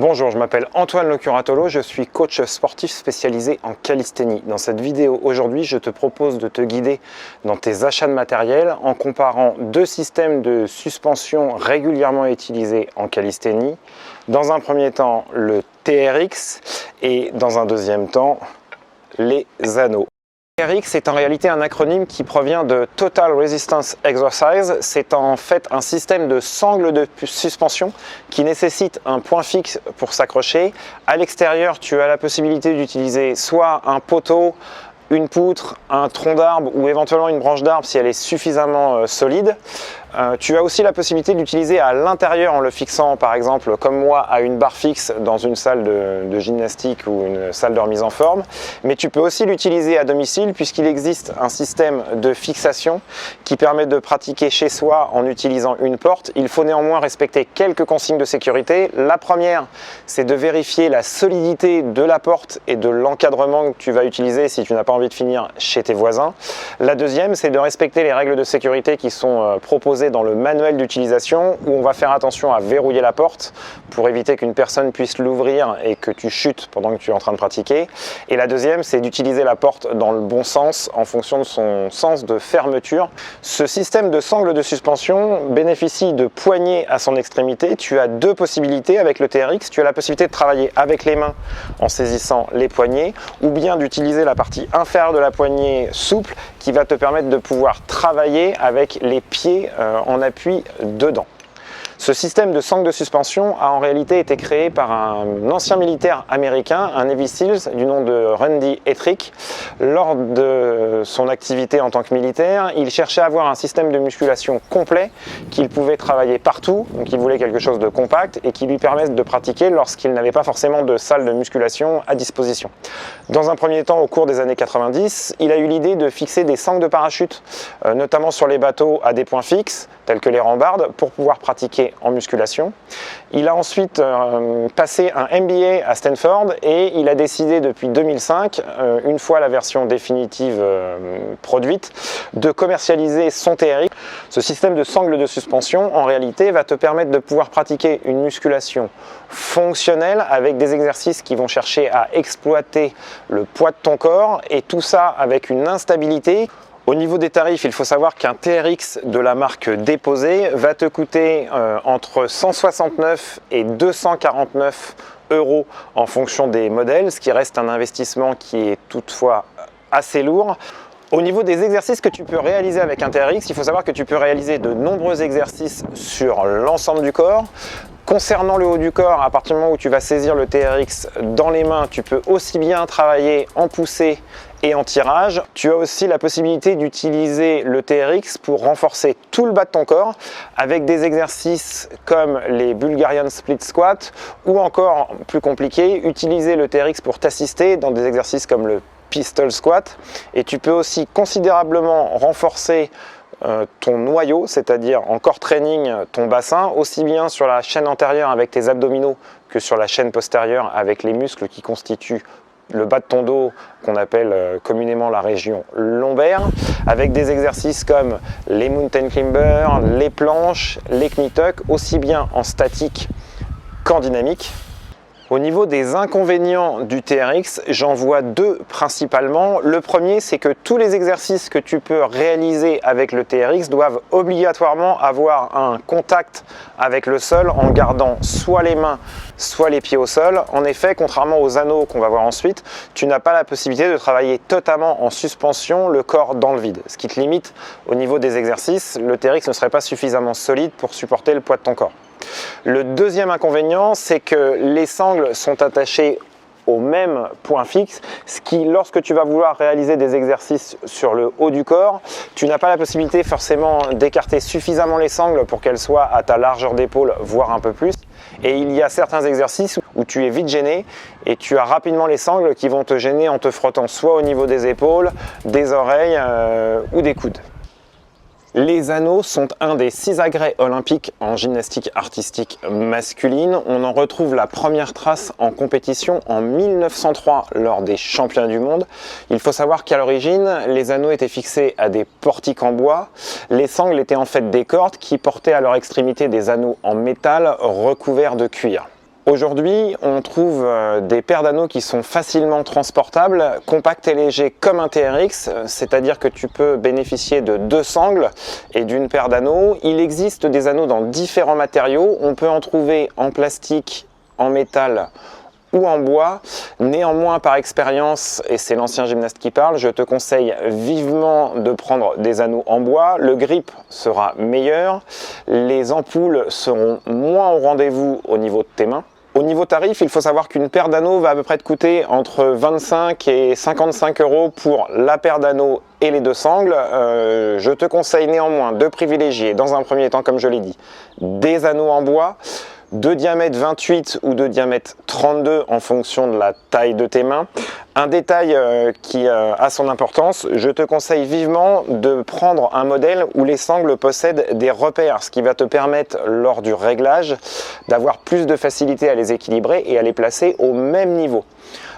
Bonjour, je m'appelle Antoine Locuratolo, je suis coach sportif spécialisé en calisthénie. Dans cette vidéo aujourd'hui, je te propose de te guider dans tes achats de matériel en comparant deux systèmes de suspension régulièrement utilisés en calisthénie. Dans un premier temps, le TRX et dans un deuxième temps, les anneaux. TRX est en réalité un acronyme qui provient de Total Resistance Exercise. C'est en fait un système de sangle de suspension qui nécessite un point fixe pour s'accrocher. À l'extérieur, tu as la possibilité d'utiliser soit un poteau, une poutre, un tronc d'arbre ou éventuellement une branche d'arbre si elle est suffisamment solide. Tu as aussi la possibilité d'utiliser à l'intérieur en le fixant par exemple comme moi à une barre fixe dans une salle de gymnastique ou une salle de remise en forme, mais tu peux aussi l'utiliser à domicile puisqu'il existe un système de fixation qui permet de pratiquer chez soi en utilisant une porte. Il faut néanmoins respecter quelques consignes de sécurité. La première, c'est de vérifier la solidité de la porte et de l'encadrement que tu vas utiliser si tu n'as pas envie de finir chez tes voisins. La deuxième, c'est de respecter les règles de sécurité qui sont proposées dans le manuel d'utilisation où on va faire attention à verrouiller la porte pour éviter qu'une personne puisse l'ouvrir et que tu chutes pendant que tu es en train de pratiquer. Et la deuxième, c'est d'utiliser la porte dans le bon sens en fonction de son sens de fermeture. Ce système de sangle de suspension bénéficie de poignées à son extrémité. Tu as deux possibilités avec le TRX. Tu as la possibilité de travailler avec les mains en saisissant les poignées ou bien d'utiliser la partie inférieure de la poignée souple qui va te permettre de pouvoir travailler avec les pieds en appui dedans. Ce système de sangle de suspension a en réalité été créé par un ancien militaire américain, un Navy Seals du nom de Randy Ettrick. Lors de son activité en tant que militaire, il cherchait à avoir un système de musculation complet qu'il pouvait travailler partout, donc il voulait quelque chose de compact et qui lui permette de pratiquer lorsqu'il n'avait pas forcément de salle de musculation à disposition. Dans un premier temps, au cours des années 90, il a eu l'idée de fixer des sangles de parachute, notamment sur les bateaux à des points fixes, tels que les rambardes, pour pouvoir pratiquer en musculation. Il a ensuite passé un MBA à Stanford et il a décidé depuis 2005, une fois la version définitive produite, de commercialiser son TRX. Ce système de sangle de suspension, en réalité, va te permettre de pouvoir pratiquer une musculation fonctionnelle avec des exercices qui vont chercher à exploiter le poids de ton corps et tout ça avec une instabilité. Au niveau des tarifs, il faut savoir qu'un TRX de la marque Déposé va te coûter entre 169 et 249 € en fonction des modèles, ce qui reste un investissement qui est toutefois assez lourd. Au niveau des exercices que tu peux réaliser avec un TRX, il faut savoir que tu peux réaliser de nombreux exercices sur l'ensemble du corps. Concernant le haut du corps, à partir du moment où tu vas saisir le TRX dans les mains, tu peux aussi bien travailler en poussée et en tirage. Tu as aussi la possibilité d'utiliser le TRX pour renforcer tout le bas de ton corps avec des exercices comme les Bulgarian Split Squat ou encore plus compliqué, utiliser le TRX pour t'assister dans des exercices comme le Pistol Squat. Et tu peux aussi considérablement renforcer ton noyau, c'est-à-dire en core training ton bassin, aussi bien sur la chaîne antérieure avec tes abdominaux que sur la chaîne postérieure avec les muscles qui constituent le bas de ton dos qu'on appelle communément la région lombaire, avec des exercices comme les mountain climbers, les planches, les knie tucks, aussi bien en statique qu'en dynamique. Au niveau des inconvénients du TRX, j'en vois deux principalement. Le premier, c'est que tous les exercices que tu peux réaliser avec le TRX doivent obligatoirement avoir un contact avec le sol en gardant soit les mains, soit les pieds au sol. En effet, contrairement aux anneaux qu'on va voir ensuite, tu n'as pas la possibilité de travailler totalement en suspension, le corps dans le vide. Ce qui te limite au niveau des exercices, le TRX ne serait pas suffisamment solide pour supporter le poids de ton corps. Le deuxième inconvénient, c'est que les sangles sont attachées au même point fixe, ce qui, lorsque tu vas vouloir réaliser des exercices sur le haut du corps, tu n'as pas la possibilité forcément d'écarter suffisamment les sangles pour qu'elles soient à ta largeur d'épaule, voire un peu plus. Et il y a certains exercices où tu es vite gêné et tu as rapidement les sangles qui vont te gêner en te frottant soit au niveau des épaules, des oreilles ou des coudes. Les anneaux sont un des 6 agrès olympiques en gymnastique artistique masculine. On en retrouve la première trace en compétition en 1903 lors des championnats du monde. Il faut savoir qu'à l'origine, les anneaux étaient fixés à des portiques en bois. Les sangles étaient en fait des cordes qui portaient à leur extrémité des anneaux en métal recouverts de cuir. Aujourd'hui, on trouve des paires d'anneaux qui sont facilement transportables, compacts et légers comme un TRX, c'est-à-dire que tu peux bénéficier de 2 sangles et d'une paire d'anneaux. Il existe des anneaux dans différents matériaux, on peut en trouver en plastique, en métal ou en bois. Néanmoins, par expérience, et c'est l'ancien gymnaste qui parle, je te conseille vivement de prendre des anneaux en bois. Le grip sera meilleur, les ampoules seront moins au rendez-vous au niveau de tes mains. Au niveau tarif, il faut savoir qu'une paire d'anneaux va à peu près te coûter entre 25 et 55 € pour la paire d'anneaux et les 2 sangles. Je te conseille néanmoins de privilégier, dans un premier temps, comme je l'ai dit, des anneaux en bois, de diamètre 28 ou de diamètre 32 en fonction de la taille de tes mains. Un détail qui a son importance, je te conseille vivement de prendre un modèle où les sangles possèdent des repères, ce qui va te permettre lors du réglage d'avoir plus de facilité à les équilibrer et à les placer au même niveau.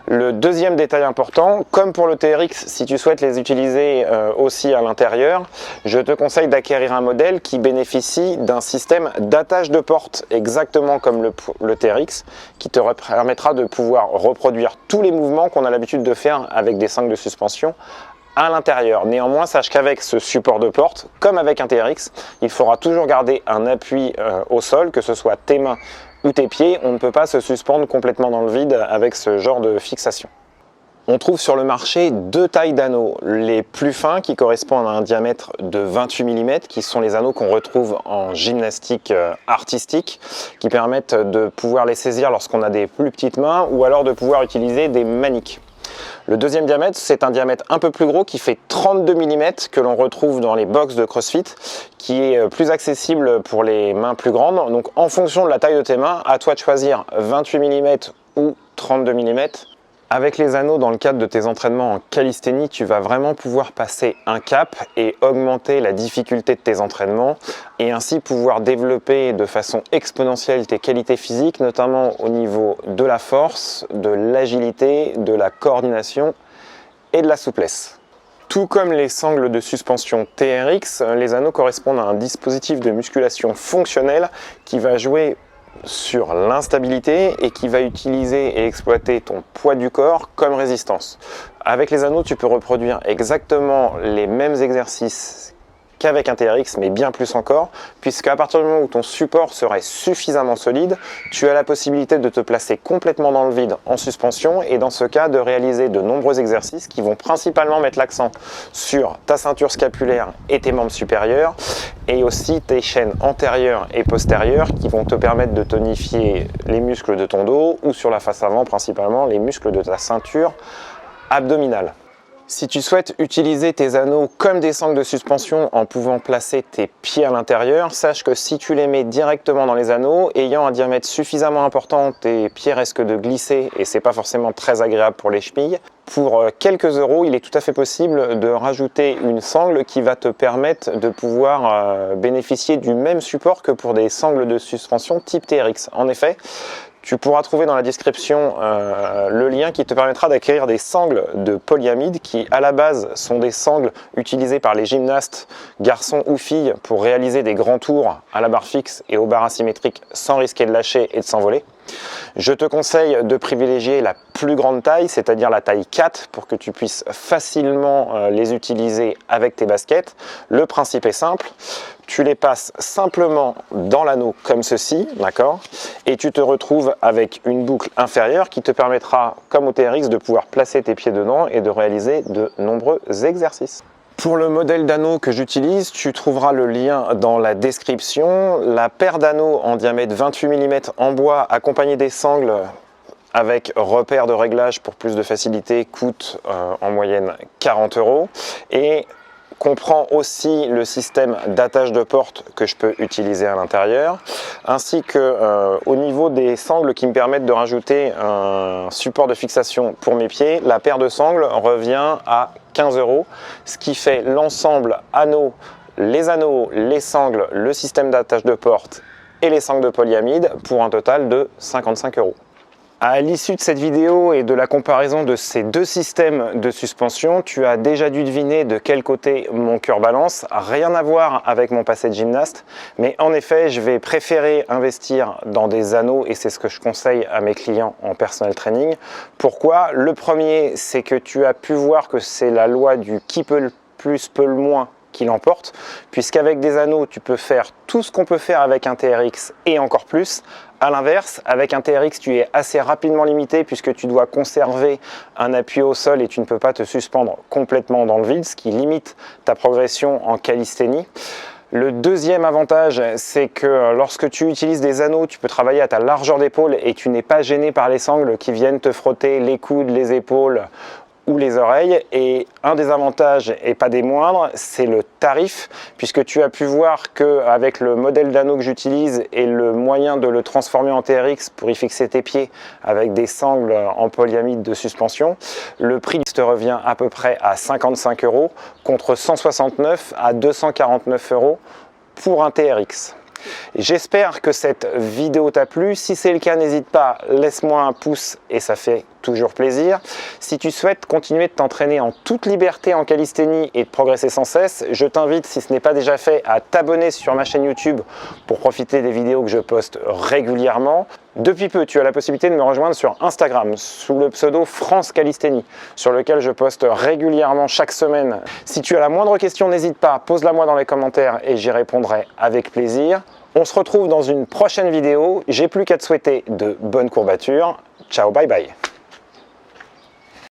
Le deuxième détail important, comme pour le TRX, si tu souhaites les utiliser aussi à l'intérieur, je te conseille d'acquérir un modèle qui bénéficie d'un système d'attache de porte, exactement comme le TRX, qui te permettra de pouvoir reproduire tous les mouvements qu'on a l'habitude de faire avec des sangles de suspension à l'intérieur. Néanmoins, sache qu'avec ce support de porte, comme avec un TRX, il faudra toujours garder un appui au sol, que ce soit tes mains ou tes pieds. On ne peut pas se suspendre complètement dans le vide avec ce genre de fixation. On trouve sur le marché 2 tailles d'anneaux, les plus fins qui correspondent à un diamètre de 28 mm, qui sont les anneaux qu'on retrouve en gymnastique artistique, qui permettent de pouvoir les saisir lorsqu'on a des plus petites mains ou alors de pouvoir utiliser des maniques. Le deuxième diamètre, c'est un diamètre un peu plus gros qui fait 32 mm que l'on retrouve dans les box de CrossFit, qui est plus accessible pour les mains plus grandes. Donc en fonction de la taille de tes mains, à toi de choisir 28 mm ou 32 mm. Avec les anneaux dans le cadre de tes entraînements en calisthénie, tu vas vraiment pouvoir passer un cap et augmenter la difficulté de tes entraînements et ainsi pouvoir développer de façon exponentielle tes qualités physiques, notamment au niveau de la force, de l'agilité, de la coordination et de la souplesse. Tout comme les sangles de suspension TRX, les anneaux correspondent à un dispositif de musculation fonctionnelle qui va jouer sur l'instabilité et qui va utiliser et exploiter ton poids du corps comme résistance. Avec les anneaux, tu peux reproduire exactement les mêmes exercices qu'avec un TRX, mais bien plus encore, puisque à partir du moment où ton support serait suffisamment solide, tu as la possibilité de te placer complètement dans le vide en suspension et dans ce cas de réaliser de nombreux exercices qui vont principalement mettre l'accent sur ta ceinture scapulaire et tes membres supérieurs et aussi tes chaînes antérieures et postérieures qui vont te permettre de tonifier les muscles de ton dos ou sur la face avant principalement les muscles de ta ceinture abdominale. Si tu souhaites utiliser tes anneaux comme des sangles de suspension en pouvant placer tes pieds à l'intérieur, sache que si tu les mets directement dans les anneaux, ayant un diamètre suffisamment important, tes pieds risquent de glisser et c'est pas forcément très agréable pour les chevilles. Pour quelques euros, il est tout à fait possible de rajouter une sangle qui va te permettre de pouvoir bénéficier du même support que pour des sangles de suspension type TRX. En effet, tu pourras trouver dans la description le lien qui te permettra d'acquérir des sangles de polyamide qui à la base sont des sangles utilisées par les gymnastes, garçons ou filles, pour réaliser des grands tours à la barre fixe et aux barres asymétriques sans risquer de lâcher et de s'envoler. Je te conseille de privilégier la plus grande taille, c'est-à-dire la taille 4, pour que tu puisses facilement les utiliser avec tes baskets. Le principe est simple, tu les passes simplement dans l'anneau comme ceci, d'accord, et tu te retrouves avec une boucle inférieure qui te permettra, comme au TRX, de pouvoir placer tes pieds dedans et de réaliser de nombreux exercices. Pour le modèle d'anneau que j'utilise, tu trouveras le lien dans la description. La paire d'anneaux en diamètre 28 mm en bois accompagnée des sangles avec repère de réglage pour plus de facilité coûte en moyenne 40 € et comprend aussi le système d'attache de porte que je peux utiliser à l'intérieur, ainsi que au niveau des sangles qui me permettent de rajouter un support de fixation pour mes pieds. La paire de sangles revient à 15 €, ce qui fait l'ensemble anneaux, les sangles, le système d'attache de porte et les sangles de polyamide pour un total de 55 €. À l'issue de cette vidéo et de la comparaison de ces deux systèmes de suspension, tu as déjà dû deviner de quel côté mon cœur balance. Rien à voir avec mon passé de gymnaste, mais en effet, je vais préférer investir dans des anneaux et c'est ce que je conseille à mes clients en personal training. Pourquoi? Le premier, c'est que tu as pu voir que c'est la loi du qui peut le plus, peut le moins qui l'emporte, puisqu'avec des anneaux, tu peux faire tout ce qu'on peut faire avec un TRX et encore plus. A l'inverse, avec un TRX, tu es assez rapidement limité puisque tu dois conserver un appui au sol et tu ne peux pas te suspendre complètement dans le vide, ce qui limite ta progression en calisthénie. Le deuxième avantage, c'est que lorsque tu utilises des anneaux, tu peux travailler à ta largeur d'épaule et tu n'es pas gêné par les sangles qui viennent te frotter les coudes, les épaules ou les oreilles. Et un des avantages, et pas des moindres, c'est le tarif, puisque tu as pu voir qu'avec le modèle d'anneau que j'utilise et le moyen de le transformer en TRX pour y fixer tes pieds avec des sangles en polyamide de suspension, le prix te revient à peu près à 55 € contre 169 à 249 € pour un TRX. J'espère que cette vidéo t'a plu. Si c'est le cas, n'hésite pas, laisse-moi un pouce et ça fait toujours plaisir. Si tu souhaites continuer de t'entraîner en toute liberté en calisthénie et de progresser sans cesse, je t'invite, si ce n'est pas déjà fait, à t'abonner sur ma chaîne YouTube pour profiter des vidéos que je poste régulièrement. Depuis peu, tu as la possibilité de me rejoindre sur Instagram sous le pseudo France Calisthénie, sur lequel je poste régulièrement chaque semaine. Si tu as la moindre question, n'hésite pas, pose-la moi dans les commentaires et j'y répondrai avec plaisir. On se retrouve dans une prochaine vidéo. J'ai plus qu'à te souhaiter de bonnes courbatures. Ciao, bye bye.